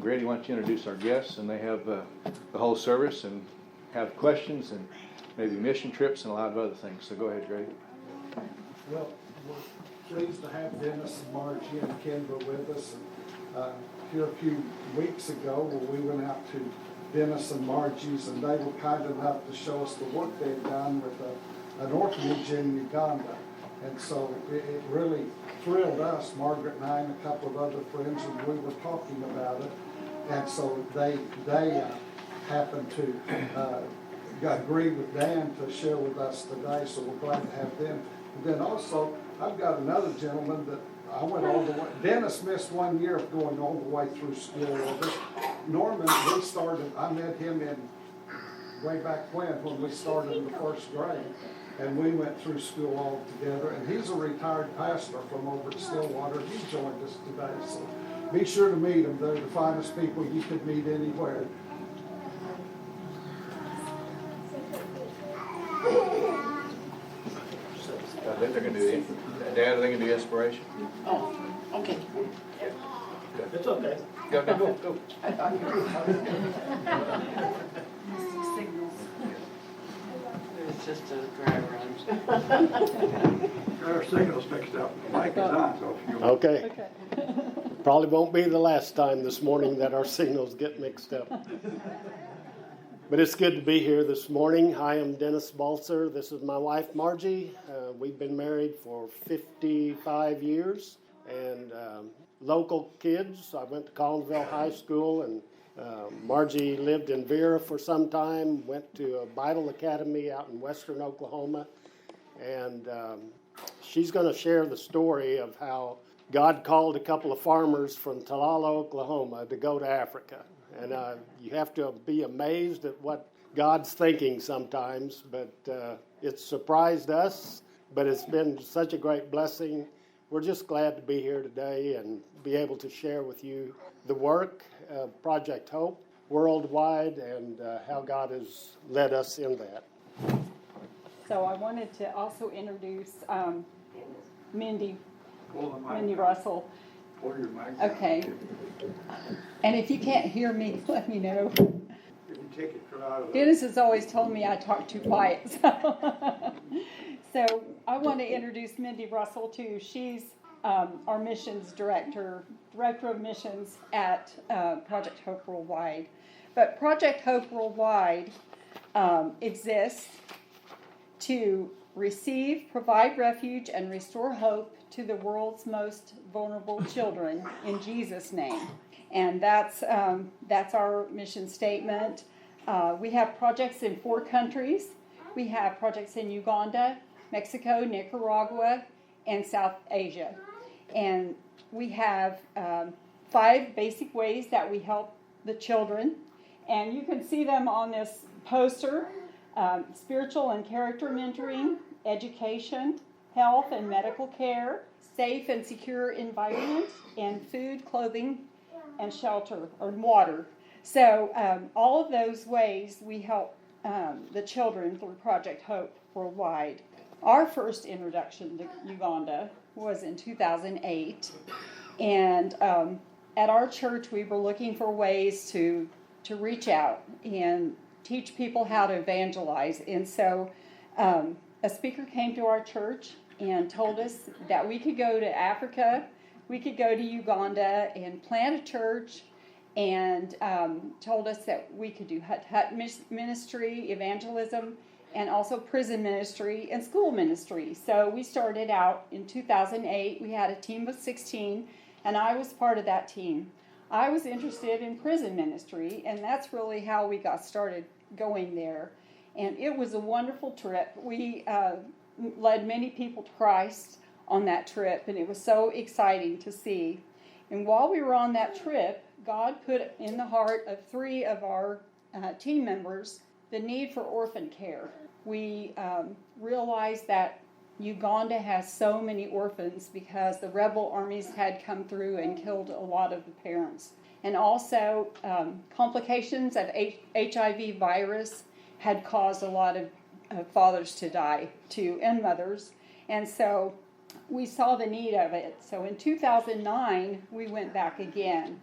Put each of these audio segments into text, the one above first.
Grady, why don't you introduce our guests, and they have the whole service and have questions and maybe mission trips and a lot of other things. So go ahead, Grady. Well, we're pleased to have Dennis and Margie and Kendra with us. Here a few weeks ago, we went out to Dennis and Margie's, and they were kind enough to show us the work they've done with an orphanage in Uganda. And so it really thrilled us, Margaret and I and a couple of other friends, and we were talking about it. And so they happened to agree with Dan to share with us today, so we're glad to have them. And then also, I've got another gentleman that I went all the way. Dennis missed 1 year of going all the way through school. Norman, I met him way back when we started in the first grade. And we went through school all together. And he's a retired pastor from over at Stillwater. He joined us today. So be sure to meet him. They're the finest people you could meet anywhere. They're going to do Dad, are they going to do inspiration? Oh, okay. It's okay. Go. It's just a dry run. Our signal's fixed up. The mic is on, so if you... Okay. Probably won't be the last time this morning that our signals get mixed up. But it's good to be here this morning. I am Dennis Balzer. This is my wife, Margie. We've been married for 55 years. And local kids. I went to Collinsville High School, and Margie lived in Vera for some time, went to a Bible Academy out in western Oklahoma. And she's going to share the story of how God called a couple of farmers from Talala, Oklahoma, to go to Africa. And you have to be amazed at what God's thinking sometimes, but it's surprised us, but it's been such a great blessing. We're just glad to be here today and be able to share with you the work of Project Hope worldwide and how God has led us in that. So I wanted to also introduce Mindy Pull the mic. Russell. Pull your mic. Okay. And if you can't hear me, let me know. If you take it out of the... Dennis has always told me I talk too quiet. So I want to introduce Mindy Russell too. She's our missions director of missions at Project Hope Worldwide. But Project Hope Worldwide exists to receive, provide refuge, and restore hope to the world's most vulnerable children in Jesus' name. And that's our mission statement. We have projects in 4 countries. We have projects in Uganda, Mexico, Nicaragua, and South Asia. And we have 5 basic ways that we help the children. And you can see them on this poster: spiritual and character mentoring, education, health and medical care, safe and secure environment, and food, clothing, and shelter, or water. So all of those ways we help the children through Project Hope Worldwide. Our first introduction to Uganda was in 2008, and at our church we were looking for ways to reach out and teach people how to evangelize. And so a speaker came to our church and told us that we could go to Africa, we could go to Uganda and plant a church, and told us that we could do hut ministry, evangelism, and also prison ministry and school ministry. So we started out in 2008. We had a team of 16, and I was part of that team. I was interested in prison ministry, and that's really how we got started going there. And it was a wonderful trip. We led many people to Christ on that trip, and it was so exciting to see. And while we were on that trip, God put in the heart of 3 of our team members the need for orphan care. We realized that Uganda has so many orphans because the rebel armies had come through and killed a lot of the parents. And also complications of HIV virus had caused a lot of fathers to die too, and mothers. And so we saw the need of it. So in 2009, we went back again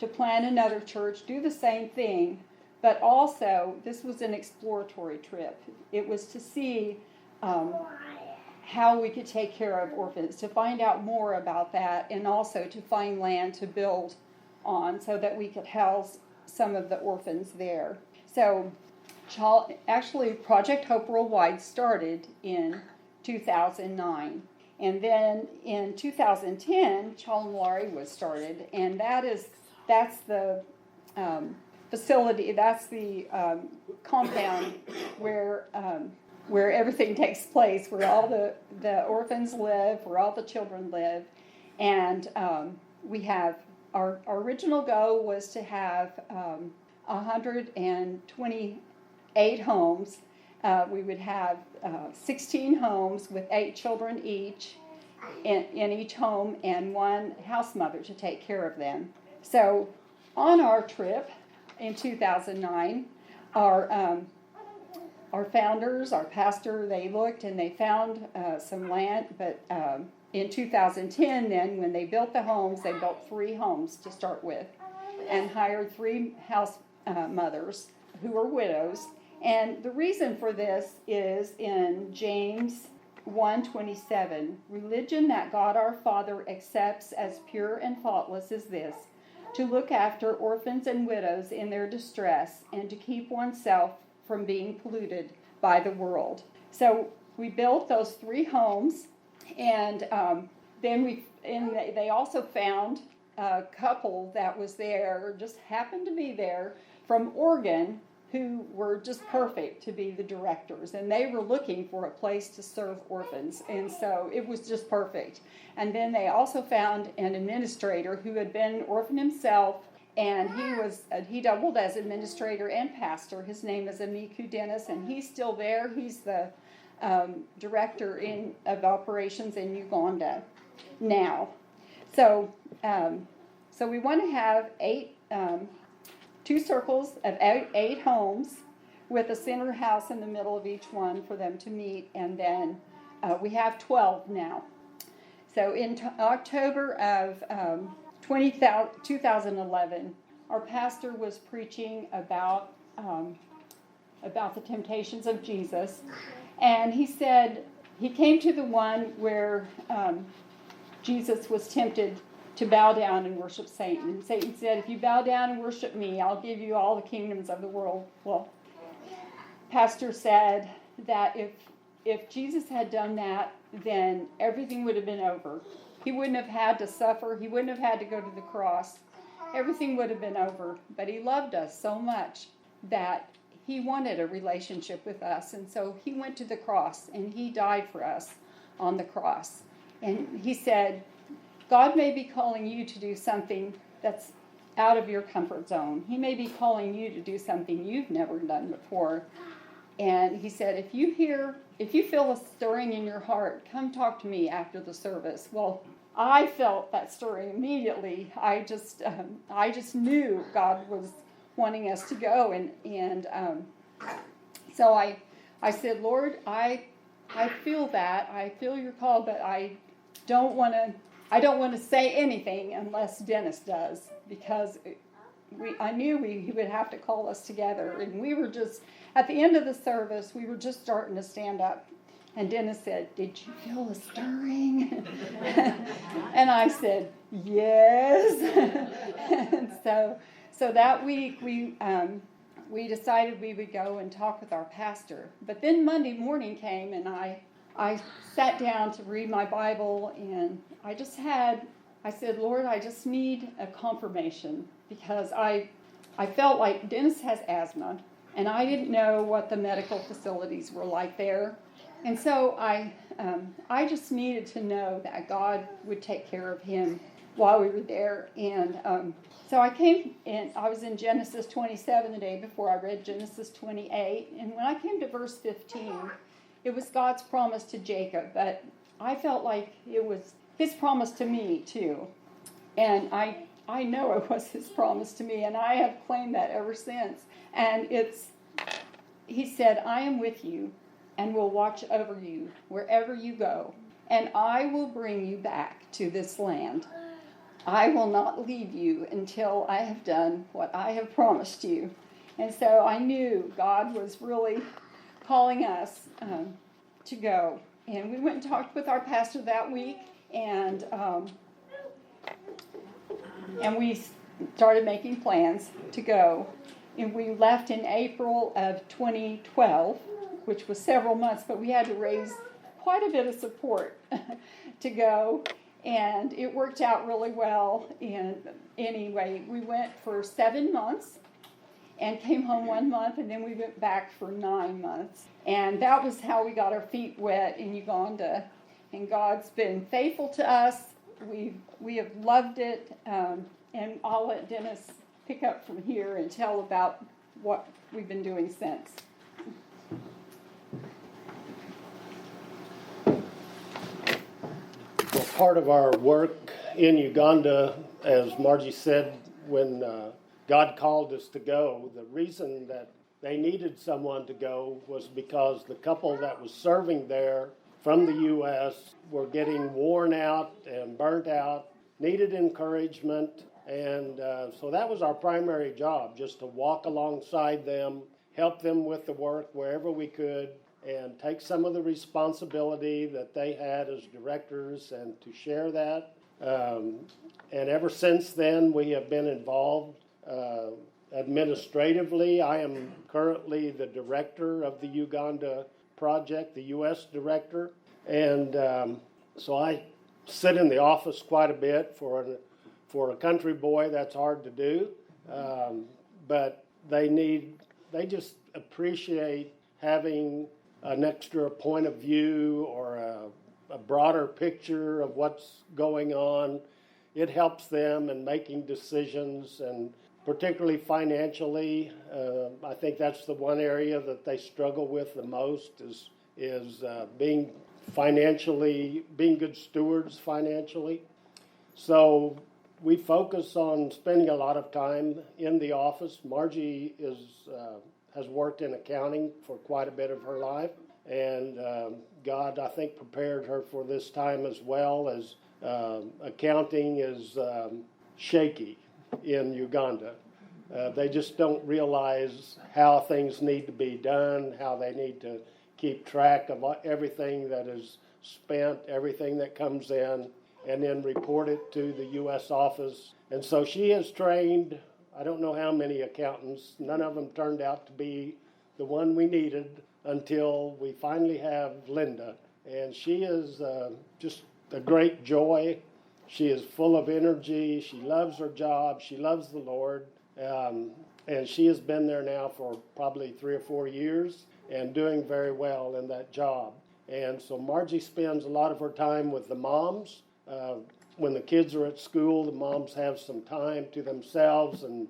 to plant another church, do the same thing, but also this was an exploratory trip. It was to see how we could take care of orphans, to find out more about that, and also to find land to build on so that we could house some of the orphans there. So actually Project Hope Worldwide started in 2009. And then in 2010, Chalanwari was started, and that's the facility, that's the compound where everything takes place, where all the orphans live, where all the children live. And we have, our original goal was to have 128 homes. We would have 16 homes with 8 children each in each home, and 1 house mother to take care of them. So on our trip in 2009, our founders, our pastor, they looked and they found some land, but in 2010 then, when they built the homes, they built 3 homes to start with and hired 3 house mothers who were widows. And the reason for this is in James 1:27, religion that God our Father accepts as pure and faultless is this, to look after orphans and widows in their distress and to keep oneself from being polluted by the world. So we built those 3 homes, and then they also found a couple that was there, just happened to be there from Oregon, who were just perfect to be the directors, and they were looking for a place to serve orphans, and so it was just perfect. And then they also found an administrator who had been an orphan himself, and he doubled as administrator and pastor. His name is Amiku Dennis, and he's still there. He's the director of operations in Uganda now. So we want to have 2 circles of 8 homes with a center house in the middle of each one for them to meet, and then we have 12 now. So in October of 2011, our pastor was preaching about the temptations of Jesus, and he said he came to the one where Jesus was tempted to bow down and worship Satan. And Satan said, if you bow down and worship me, I'll give you all the kingdoms of the world. Well, pastor said that if Jesus had done that, then everything would have been over. He wouldn't have had to suffer. He wouldn't have had to go to the cross. Everything would have been over. But he loved us so much that he wanted a relationship with us. And so he went to the cross, and he died for us on the cross. And he said, God may be calling you to do something that's out of your comfort zone. He may be calling you to do something you've never done before. And he said, if you feel a stirring in your heart, come talk to me after the service. Well, I felt that stirring immediately. I just knew God was wanting us to go, and so I said, Lord, I feel that. I feel your call, but I don't want to say anything unless Dennis does, because I knew he would have to call us together. And we were just, at the end of the service, we were just starting to stand up. And Dennis said, did you feel a stirring? And I said, yes. And so that week we decided we would go and talk with our pastor. But then Monday morning came, and I sat down to read my Bible, and I said, Lord, I just need a confirmation, because I felt like Dennis has asthma, and I didn't know what the medical facilities were like there. And so I just needed to know that God would take care of him while we were there. And so I came, and I was in Genesis 27 the day before. I read Genesis 28, and when I came to verse 15, it was God's promise to Jacob, but I felt like it was his promise to me too. And I know it was his promise to me, and I have claimed that ever since. And he said, I am with you and will watch over you wherever you go, and I will bring you back to this land. I will not leave you until I have done what I have promised you. And so I knew God was really calling us to go. And we went and talked with our pastor that week, and we started making plans to go. And we left in April of 2012, which was several months, but we had to raise quite a bit of support to go. And it worked out really well. And anyway, we went for 7 months and came home 1 month, and then we went back for 9 months. And that was how we got our feet wet in Uganda. And God's been faithful to us. We have loved it. And I'll let Dennis pick up from here and tell about what we've been doing since. Well, part of our work in Uganda, as Margie said, when God called us to go, the reason that they needed someone to go was because the couple that was serving there from the U.S. were getting worn out and burnt out, needed encouragement, and so that was our primary job, just to walk alongside them, help them with the work wherever we could, and take some of the responsibility that they had as directors and to share that. And ever since then, we have been involved administratively. I am currently the director of the Uganda project, the U.S. director. And so I sit in the office quite a bit. For a country boy, that's hard to do. But they just appreciate having an extra point of view or a broader picture of what's going on. It helps them in making decisions, and particularly financially. I think that's the one area that they struggle with the most is being good stewards financially. So we focus on spending a lot of time in the office. Margie has worked in accounting for quite a bit of her life, and God, I think, prepared her for this time as well, as accounting is shaky in Uganda. They just don't realize how things need to be done, how they need to keep track of everything that is spent, everything that comes in, and then report it to the U.S. office. And so she has trained, I don't know how many accountants. None of them turned out to be the one we needed until we finally have Linda. And she is just a great joy. She is full of energy. She loves her job. She loves the Lord. And she has been there now for probably 3 or 4 years and doing very well in that job. And so Margie spends a lot of her time with the moms. When the kids are at school, the moms have some time to themselves, and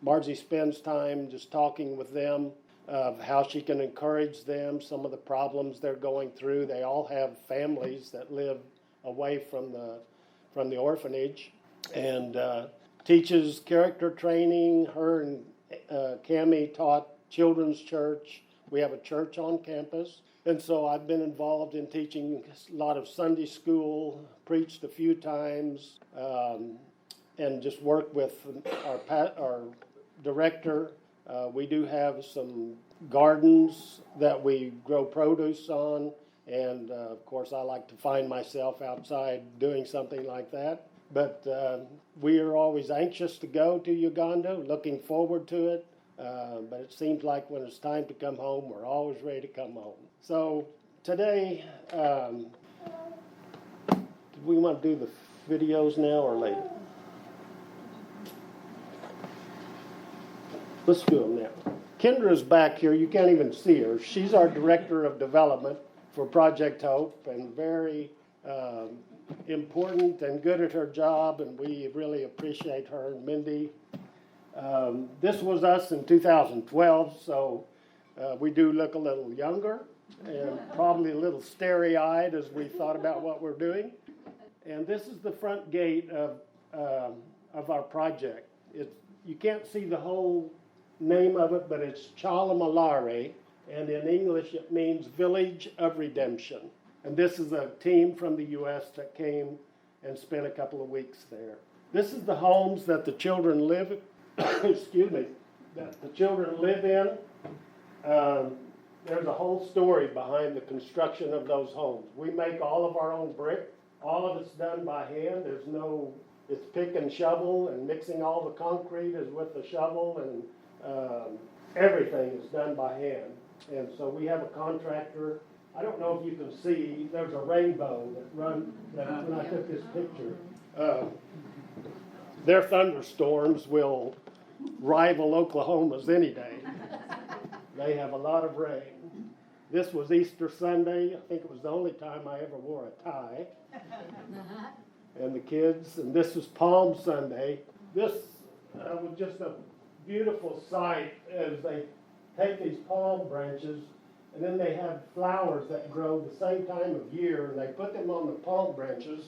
Margie spends time just talking with them of how she can encourage them, some of the problems they're going through. They all have families that live away from the orphanage, and teaches character training. Her and Cammie taught children's church. We have a church on campus. And so I've been involved in teaching a lot of Sunday school, preached a few times, and just worked with our director. We do have some gardens that we grow produce on, and of course I like to find myself outside doing something like that. But we are always anxious to go to Uganda, looking forward to it. But it seems like when it's time to come home, we're always ready to come home. So today, do we want to do the videos now or later? Let's do them now. Kendra's back here. You can't even see her. She's our Director of Development for Project Hope, and very important and good at her job, and we really appreciate her and Mindy. This was us in 2012, so we do look a little younger and probably a little starry-eyed as we thought about what we're doing. And this is the front gate of our project. You can't see the whole name of it, but it's Chalamalare, and in English it means Village of Redemption. And this is a team from the U.S. that came and spent a couple of weeks there. This is the homes that the children live, excuse me, that the children live in. There's a whole story behind the construction of those homes. We make all of our own brick. All of it's done by hand. It's pick and shovel, and mixing all the concrete is with the shovel, and everything is done by hand. And so we have a contractor. I don't know if you can see, there's a rainbow that when I took this picture. Their thunderstorms will rival Oklahoma's any day. They have a lot of rain. This was Easter Sunday. I think it was the only time I ever wore a tie. And the kids, and this was Palm Sunday. This was just a beautiful sight as they take these palm branches, and then they have flowers that grow the same time of year, and they put them on the palm branches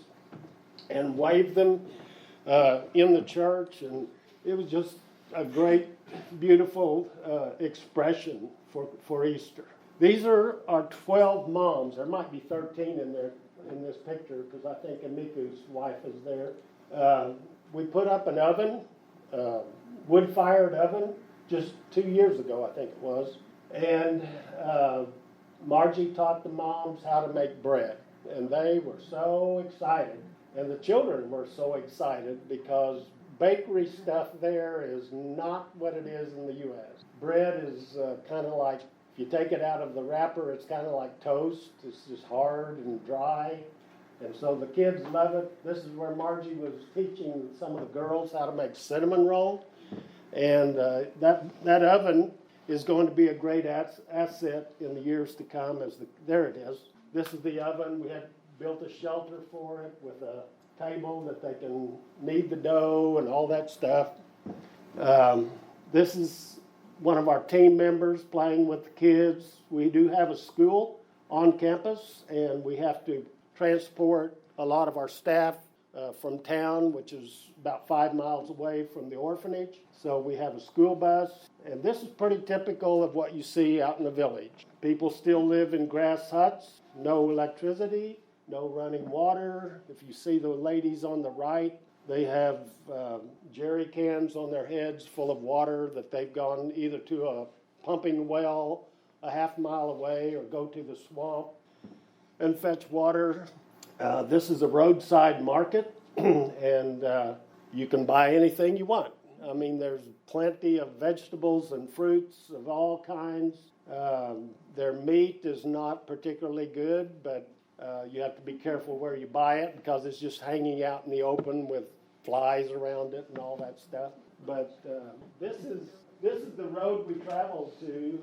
and wave them in the church, and it was just a great, beautiful expression for Easter. These are our 12 moms. There might be 13 in there in this picture because I think Amiku's wife is there. We put up an oven, wood-fired oven, just 2 years ago, I think it was. And Margie taught the moms how to make bread. And they were so excited. And the children were so excited because bakery stuff there is not what it is in the U.S. Bread is kind of like, if you take it out of the wrapper, it's kind of like toast. It's just hard and dry. And so the kids love it. This is where Margie was teaching some of the girls how to make cinnamon roll. And that oven is going to be a great asset in the years to come. There it is. This is the oven. We had built a shelter for it with a table that they can knead the dough and all that stuff. This is one of our team members playing with the kids. We do have a school on campus, and we have to transport a lot of our staff from town, which is about 5 miles away from the orphanage. So we have a school bus, and this is pretty typical of what you see out in the village. People still live in grass huts, no electricity, no running water. If you see the ladies on the right, they have jerry cans on their heads full of water that they've gone either to a pumping well a half mile away or go to the swamp and fetch water. This is a roadside market, and you can buy anything you want. I mean, there's plenty of vegetables and fruits of all kinds. Their meat is not particularly good, but you have to be careful where you buy it because it's just hanging out in the open with flies around it and all that stuff. But this is the road we travel to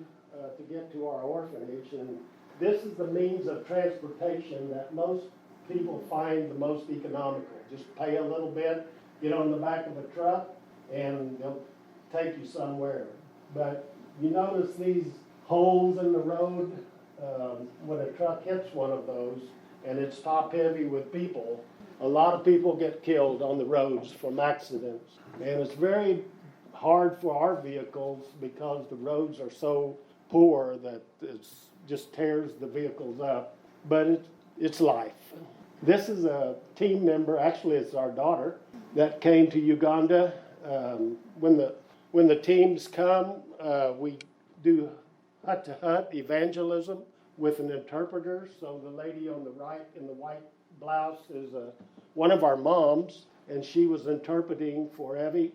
get to our orphanage, and this is the means of transportation that most people find the most economical. Just pay a little bit, get on the back of a truck, and they'll take you somewhere. But you notice these holes in the road when a truck hits one of those, and it's top heavy with people. A lot of people get killed on the roads from accidents. And it's very hard for our vehicles because the roads are so poor that it just tears the vehicles up. But it's life. This is a team member, actually it's our daughter, that came to Uganda. When the teams come, we do hut-to-hut evangelism with an interpreter. So the lady on the right in the white blouse is one of our moms, and she was interpreting for Evie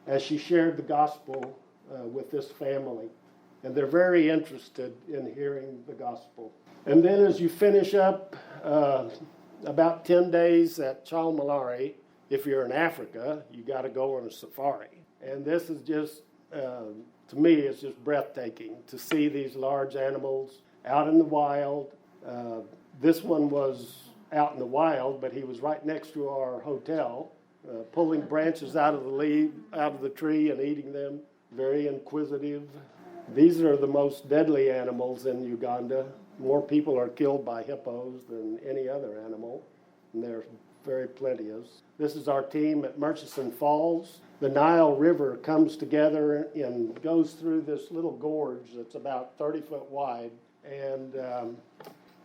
as she shared the gospel with this family. And they're very interested in hearing the gospel. And then as you finish up about 10 days at Chalmalari, if you're in Africa, you got to go on a safari. And this is just, to me, it's just breathtaking to see these large animals out in the wild. This one was out in the wild, but he was right next to our hotel, pulling branches out of the tree and eating them. Very inquisitive. These are the most deadly animals in Uganda. More people are killed by hippos than any other animal, and they're very plenteous. This is our team at Murchison Falls. The Nile River comes together and goes through this little gorge that's about 30 foot wide and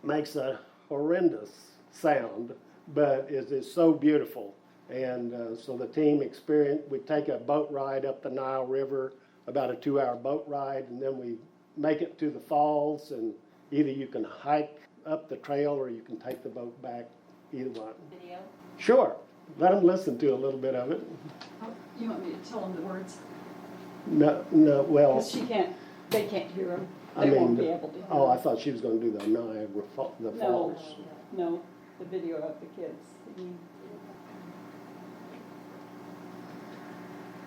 makes a horrendous sound, but it is so beautiful. And so the team we take a boat ride up the Nile River, about a 2-hour boat ride, and then we make it to the falls, and either you can hike up the trail or you can take the boat back, either one. Video? Sure, let them listen to a little bit of it. You want me to tell them the words? No, well, Because they can't hear them. I They mean, won't be able to hear oh, I them. thought she was going to do the Niagara the No, falls. no, the video of the kids.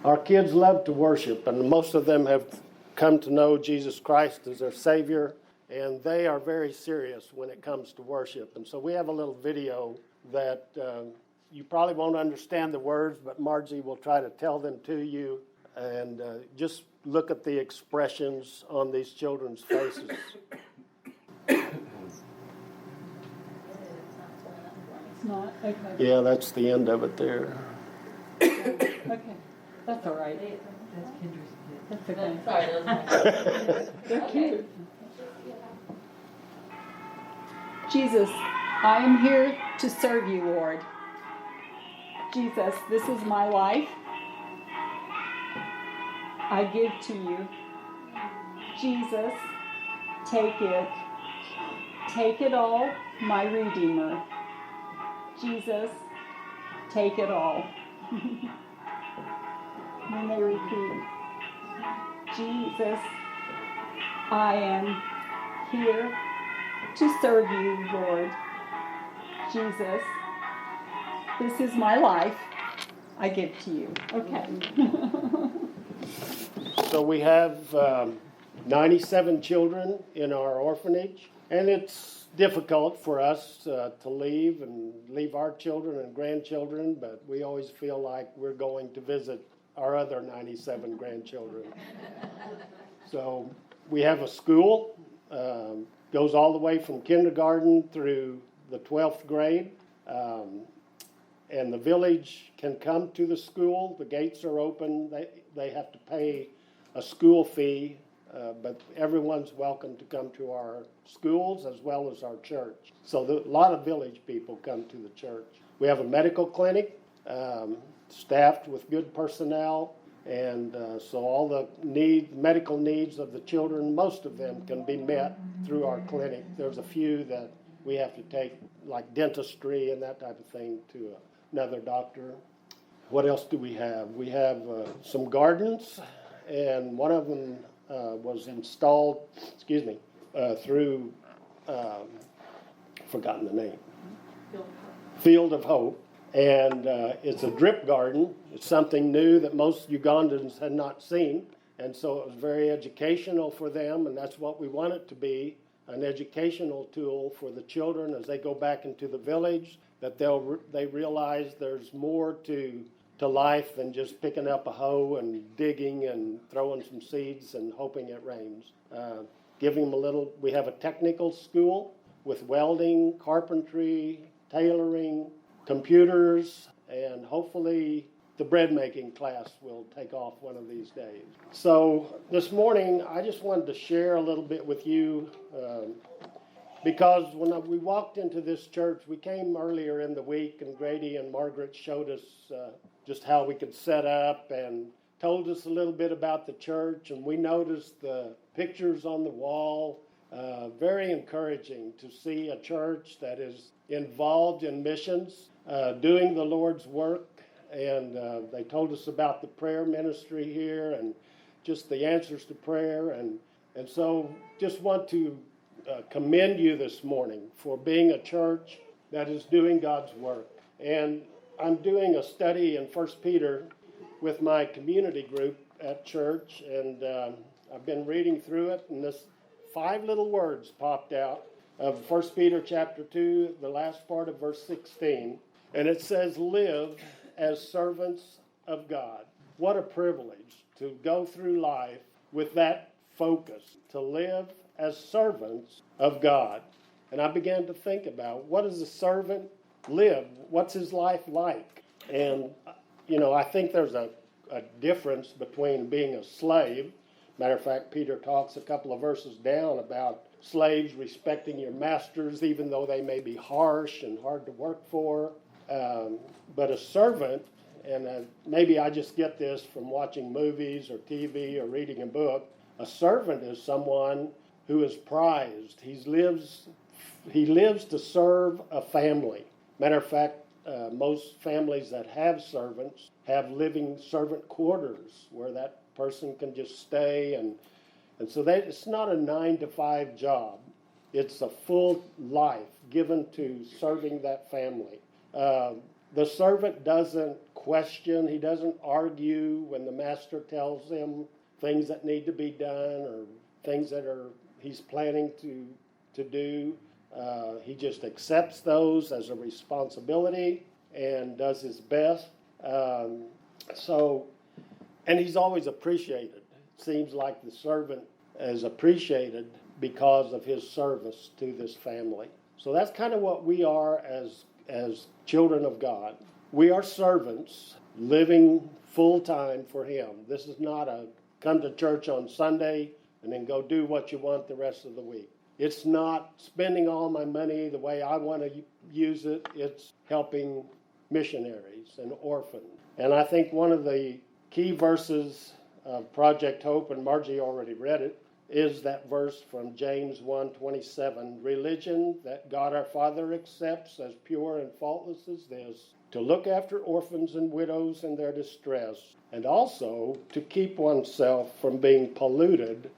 Our kids love to worship, and most of them have come to know Jesus Christ as their Savior, and they are very serious when it comes to worship. And so we have a little video that you probably won't understand the words, but Margie will try to tell them to you, and just look at the expressions on these children's faces. It's not? Okay. Yeah, that's the end of it there. Okay. That's all right. That's okay. Sorry, that was my They're cute. Jesus, I am here to serve you, Lord. Jesus, this is my life. I give to you. Jesus, take it. Take it all, my Redeemer. Jesus, take it all. When they repeat, Jesus, I am here to serve you, Lord. Jesus, this is my life. I give to you. Okay. So we have 97 children in our orphanage, and it's difficult for us to leave our children and grandchildren, but we always feel like we're going to visit our other 97 grandchildren. So we have a school, goes all the way from kindergarten through the 12th grade, and the village can come to the school. The gates are open. They have to pay a school fee, but everyone's welcome to come to our schools as well as our church. So a lot of village people come to the church. We have a medical clinic, staffed with good personnel, and so all the medical needs of the children, most of them can be met through our clinic. There's a few that we have to take, like dentistry and that type of thing, to another doctor. What else do we have? We have some gardens, and one of them was installed, through, forgotten the name, Field of Hope. And it's a drip garden. It's something new that most Ugandans had not seen. And so it was very educational for them, and that's what we want it to be, an educational tool for the children as they go back into the village, that they realize there's more to life than just picking up a hoe and digging and throwing some seeds and hoping it rains. Giving them we have a technical school with welding, carpentry, tailoring, computers, and hopefully the bread making class will take off one of these days. So this morning I just wanted to share a little bit with you because when we walked into this church, we came earlier in the week, and Grady and Margaret showed us just how we could set up and told us a little bit about the church, and we noticed the pictures on the wall. Very encouraging to see a church that is involved in missions, doing the Lord's work, and they told us about the prayer ministry here and just the answers to prayer, and so just want to commend you this morning for being a church that is doing God's work. And I'm doing a study in 1 Peter with my community group at church, and I've been reading through it, and this 5 little words popped out of 1 Peter chapter 2, the last part of verse 16. And it says, live as servants of God. What a privilege to go through life with that focus, to live as servants of God. And I began to think about, what does a servant live? What's his life like? And, I think there's a difference between being a slave. Matter of fact, Peter talks a couple of verses down about slaves respecting your masters, even though they may be harsh and hard to work for. But a servant, and maybe I just get this from watching movies or TV or reading a book, a servant is someone who is prized. He lives to serve a family. Matter of fact, most families that have servants have living servant quarters where that person can just stay, and so it's not a 9-to-5 job. It's a full life given to serving that family. The servant doesn't question, he doesn't argue when the master tells him things that need to be done or things that he's planning to do. He just accepts those as a responsibility and does his best. And he's always appreciated. It seems like the servant is appreciated because of his service to this family. So that's kind of what we are as children of God. We are servants living full time for him. This is not a come to church on Sunday and then go do what you want the rest of the week. It's not spending all my money the way I want to use it. It's helping missionaries and orphans. And I think one of the key verses of Project Hope, and Margie already read it, is that verse from James 1:27. Religion that God our Father accepts as pure and faultless as this, to look after orphans and widows in their distress, and also to keep oneself from being polluted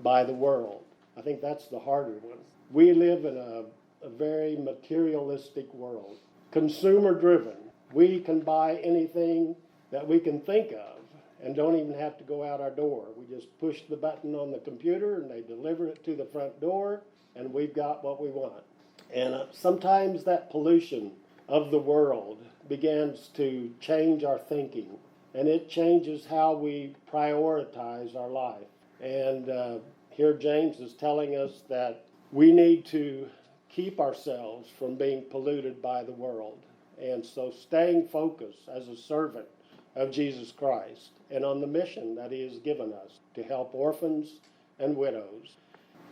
by the world. I think that's the harder one. We live in a very materialistic world, consumer-driven. We can buy anything that we can think of and don't even have to go out our door. We just push the button on the computer and they deliver it to the front door and we've got what we want. And sometimes that pollution of the world begins to change our thinking, and it changes how we prioritize our life. And here James is telling us that we need to keep ourselves from being polluted by the world. And so staying focused as a servant of Jesus Christ and on the mission that he has given us to help orphans and widows.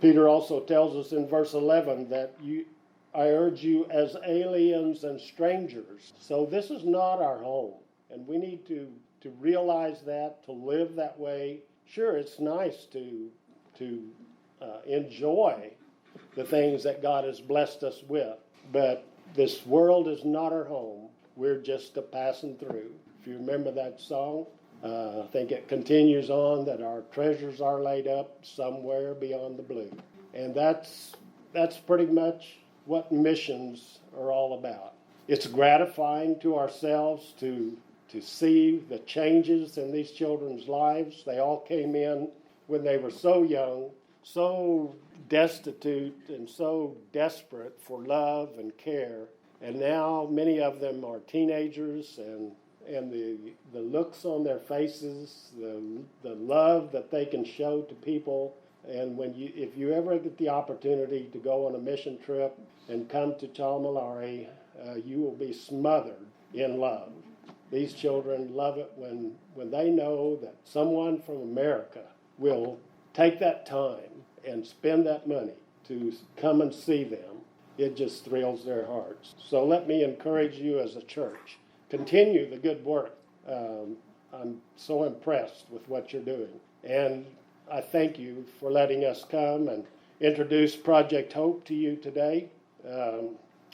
Peter also tells us in verse 11 that I urge you as aliens and strangers. So this is not our home, and we need to realize that, to live that way. Sure, it's nice to enjoy the things that God has blessed us with, but this world is not our home. We're just a passing through. If you remember that song, I think it continues on that our treasures are laid up somewhere beyond the blue. And that's pretty much what missions are all about. It's gratifying to ourselves to see the changes in these children's lives. They all came in when they were so young, so destitute and so desperate for love and care. And now many of them are teenagers, and the looks on their faces, the love that they can show to people. And if you ever get the opportunity to go on a mission trip and come to Chalmalari, you will be smothered in love. These children love it when they know that someone from America will take that time and spend that money to come and see them. It just thrills their hearts. So let me encourage you as a church. Continue the good work. I'm so impressed with what you're doing. And I thank you for letting us come and introduce Project Hope to you today.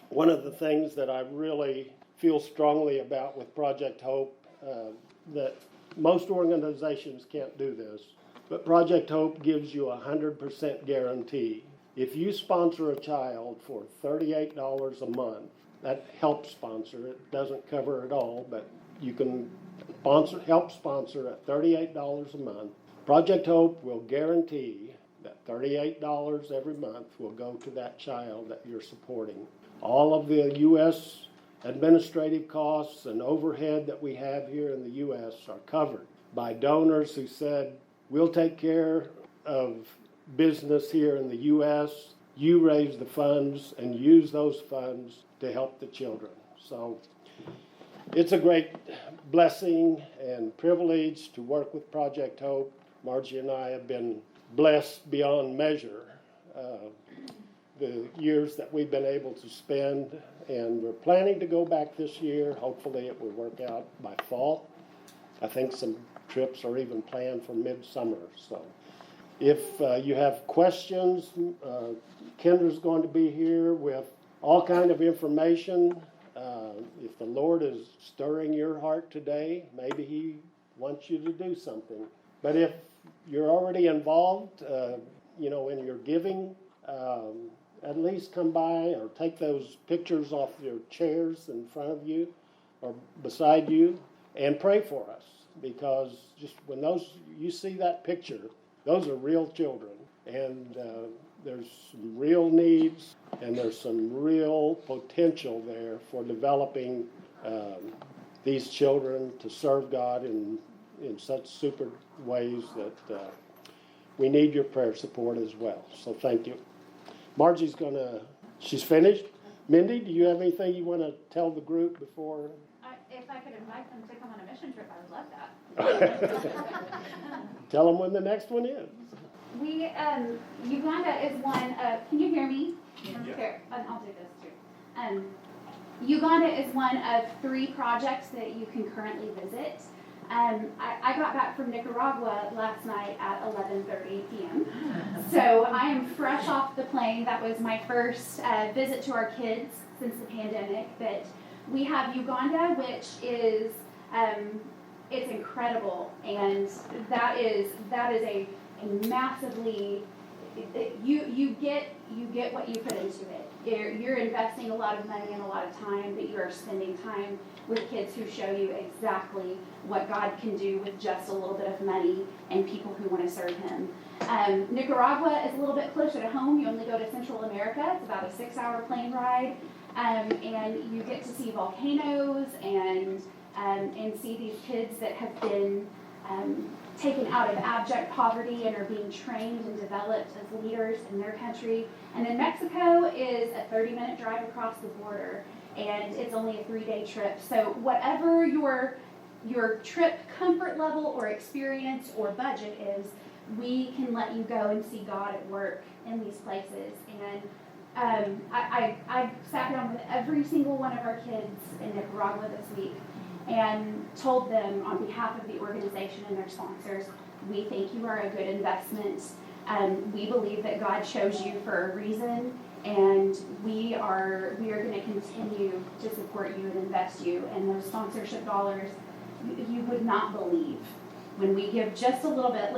One of the things that I really feel strongly about with Project Hope, that most organizations can't do this, but Project Hope gives you a 100% guarantee. If you sponsor a child for $38 a month, that helps sponsor. It doesn't cover it all, but you can help sponsor at $38 a month. Project Hope will guarantee that $38 every month will go to that child that you're supporting. All of the U.S. administrative costs and overhead that we have here in the U.S. are covered by donors who said, we'll take care of business here in the U.S. You raise the funds and use those funds to help the children. So it's a great blessing and privilege to work with Project Hope. Margie and I have been blessed beyond measure the years that we've been able to spend, and we're planning to go back this year. Hopefully it will work out by fall. I think some trips are even planned for midsummer. So if you have questions, Kendra's going to be here with all kind of information. If the Lord is stirring your heart today, maybe He wants you to do something. But if you're already involved, in your giving, at least come by or take those pictures off your chairs in front of you or beside you and pray for us. Because just when you see that picture, those are real children, and there's some real needs, and there's some real potential there for developing these children to serve God in such super ways that we need your prayer support as well. So thank you. Margie's she's finished. Mindy, do you have anything you want to tell the group before? If I could invite them to come on a mission trip, I would love that. Tell them when the next one is. Uganda is one of, can you hear me? Yeah. Here, I'll do this too. Uganda is one of 3 projects that you can currently visit. I got back from Nicaragua last night at 11:30 p.m. So I am fresh off the plane. That was my first visit to our kids since the pandemic. But we have Uganda, which is it's incredible, and that is a massively you get what you put into it. You're investing a lot of money and a lot of time, but you are spending time with kids who show you exactly what God can do with just a little bit of money and people who want to serve Him. Nicaragua is a little bit closer to home. You only go to Central America. It's about a 6-hour plane ride, and you get to see volcanoes and see these kids that have been taken out of abject poverty and are being trained and developed as leaders in their country. And then Mexico is a 30-minute drive across the border, and it's only a 3-day trip. So whatever your trip comfort level or experience or budget is, we can let you go and see God at work in these places. And I sat down with every single one of our kids in Nicaragua this week and told them on behalf of the organization and their sponsors, we think you are a good investment. We believe that God chose you for a reason, and we are going to continue to support you and invest you. And those sponsorship dollars, you would not believe. When we give just a little bit,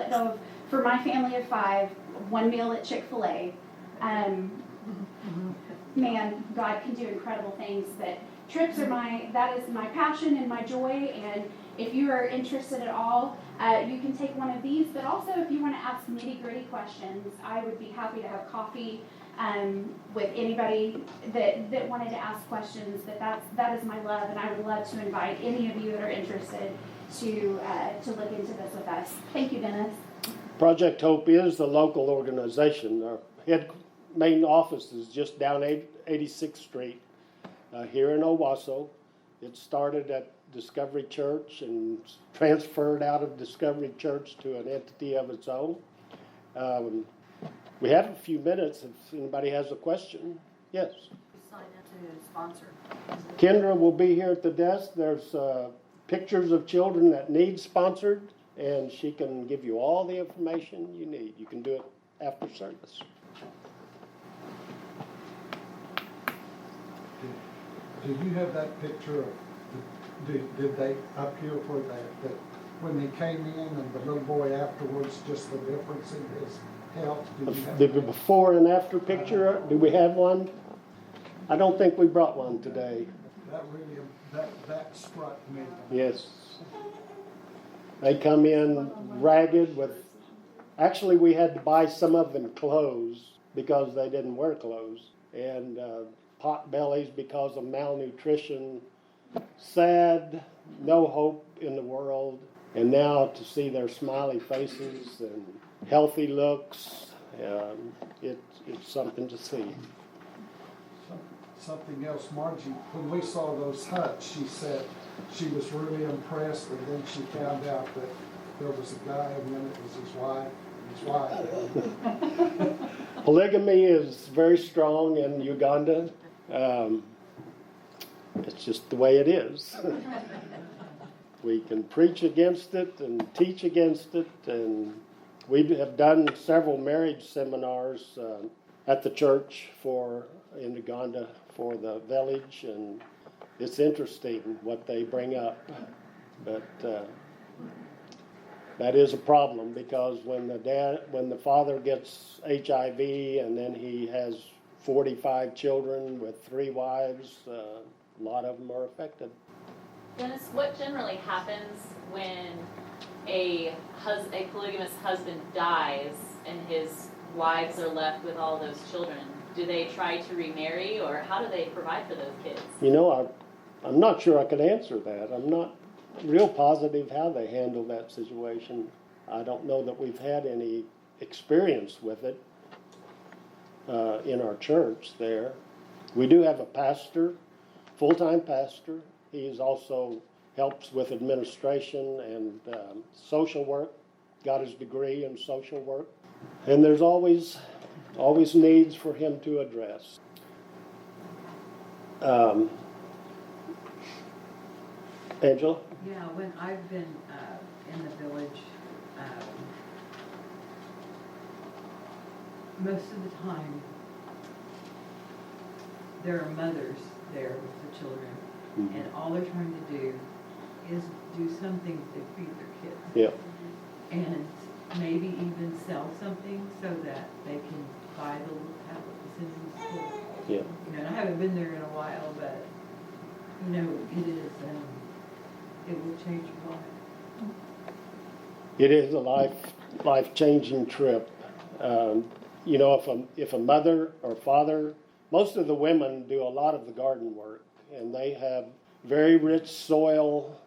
for my family of 5, 1 meal at Chick-fil-A, man, God can do incredible things. But trips are that is my passion and my joy, and if you are interested at all, you can take one of these, but also if you want to ask nitty-gritty questions, I would be happy to have coffee with anybody that wanted to ask questions. But that is my love, and I would love to invite any of you that are interested to look into this with us. Thank you, Dennis. Project Hope is the local organization. Our main office is just down 86th Street here in Owasso. It started at Discovery Church and transferred out of Discovery Church to an entity of its own. We have a few minutes if anybody has a question. Yes? Sign up to sponsor. Kendra will be here at the desk. There's pictures of children that need sponsored, and she can give you all the information you need. You can do it after service. Do you have that picture of, did they up here where that when they came in and the little boy afterwards, just the difference in his health? Do you have The that? before and after picture, do we have one? I don't think we brought one today. That really, that struck me. Yes. They come in ragged with, actually we had to buy some of them clothes because they didn't wear clothes. And pot bellies because of malnutrition, sad, no hope in the world. And now to see their smiley faces and healthy looks, it's something to see. Something else, Margie, when we saw those huts, she said she was really impressed, and then she found out that there was a guy, and then it was his wife. Polygamy is very strong in Uganda. It's just the way it is. We can preach against it and teach against it, and we have done several marriage seminars at the church in Uganda for the village, and it's interesting what they bring up. But that is a problem, because when the father gets HIV and then he has 45 children with 3 wives, a lot of them are affected. Dennis, what generally happens when a polygamous husband dies and his wives are left with all those children? Do they try to remarry, or how do they provide for those kids? I'm not sure I could answer that. I'm not real positive how they handle that situation. I don't know that we've had any experience with it in our church there. We do have a pastor, full-time pastor. He's also helps with administration and social work, got his degree in social work. And there's always needs for him to address. Angela? Yeah, when I've been in the village, most of the time, there are mothers there with the children, Mm-hmm. and all they're trying to do is do something to feed their kids. Yeah. And maybe even sell something so that they can buy the little tablet to send them to school. Yeah. You know, and I haven't been there in a while, but, you know, it will change your life. It is a life-changing trip. If a mother or father, most of the women do a lot of the garden work, and they have very rich soil.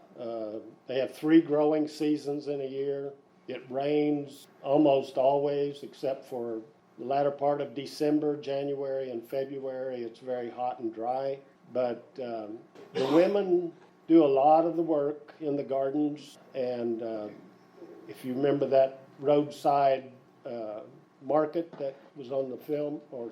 They have 3 growing seasons in a year. It rains almost always, except for the latter part of December, January, and February. It's very hot and dry. But the women do a lot of the work in the gardens, and if you remember that roadside market that was on the film or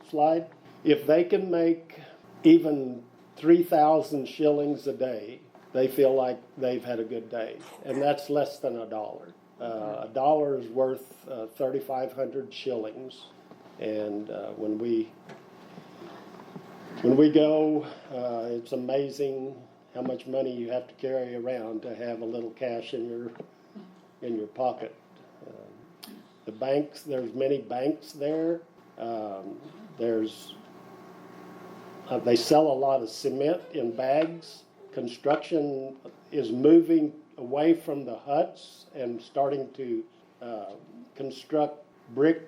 slide, if they can make even 3,000 shillings a day, they feel like they've had a good day, and that's less than $1. $1 is worth 3,500 shillings, and when we go, it's amazing how much money you have to carry around to have a little cash in your pocket. The banks, there's many banks there. They sell a lot of cement in bags. Construction is moving away from the huts and starting to construct brick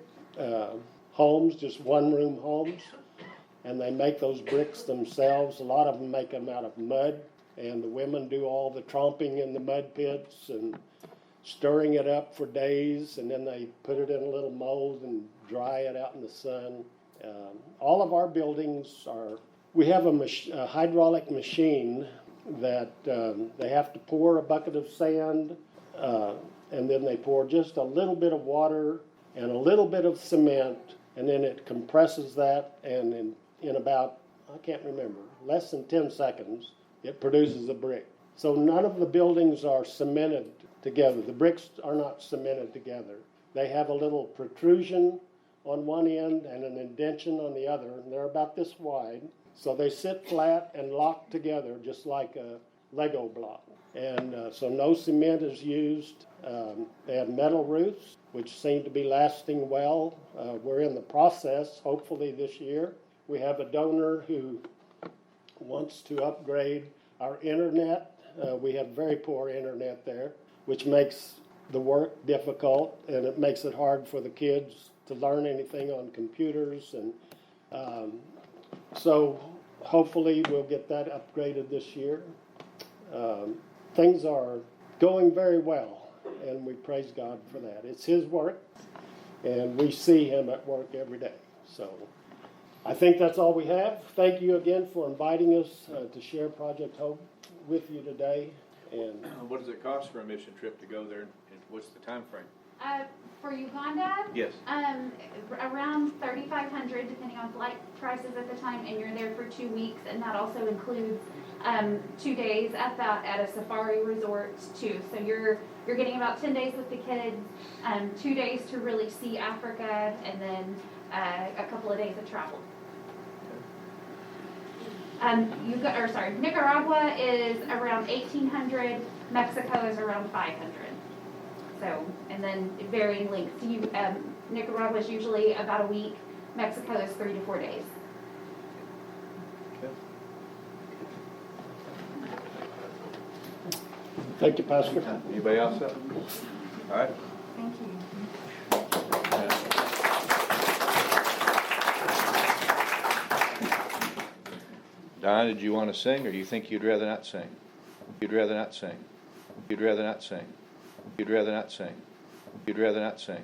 homes, just one-room homes. And they make those bricks themselves. A lot of them make them out of mud, and the women do all the tromping in the mud pits and stirring it up for days, and then they put it in a little mold and dry it out in the sun. All of our buildings we have a hydraulic machine that they have to pour a bucket of sand, and then they pour just a little bit of water and a little bit of cement, and then it compresses that, and in about, I can't remember, less than 10 seconds, it produces a brick. So none of the buildings are cemented together. The bricks are not cemented together. They have a little protrusion on one end and an indentation on the other, and they're about this wide. So they sit flat and lock together just like a Lego block. And so no cement is used. They have metal roofs, which seem to be lasting well. We're in the process, hopefully this year. We have a donor who wants to upgrade our internet. We have very poor internet there, which makes the work difficult, and it makes it hard for the kids to learn anything on computers. And so hopefully we'll get that upgraded this year. Things are going very well, and we praise God for that. It's His work, and we see Him at work every day. So I think that's all we have. Thank you again for inviting us to share Project Hope with you today. And what does it cost for a mission trip to go there, and what's the time frame? For Uganda, Yes. around 3,500 depending on flight prices at the time, and you're there for 2 weeks, and that also includes 2 days at a safari resort too. So you're getting about 10 days with the kids, 2 days to really see Africa, and then a couple of days of travel. Nicaragua is around 1,800. Mexico is around 500. So, and then varying lengths. Nicaragua is usually about a week. Mexico is 3 to 4 days. Thank you, Pastor. Anybody else? All right. Thank you. Don, did you want to sing, or do you think you'd rather not sing? You'd rather not sing. You'd rather not sing. You'd rather not sing. You'd rather not sing.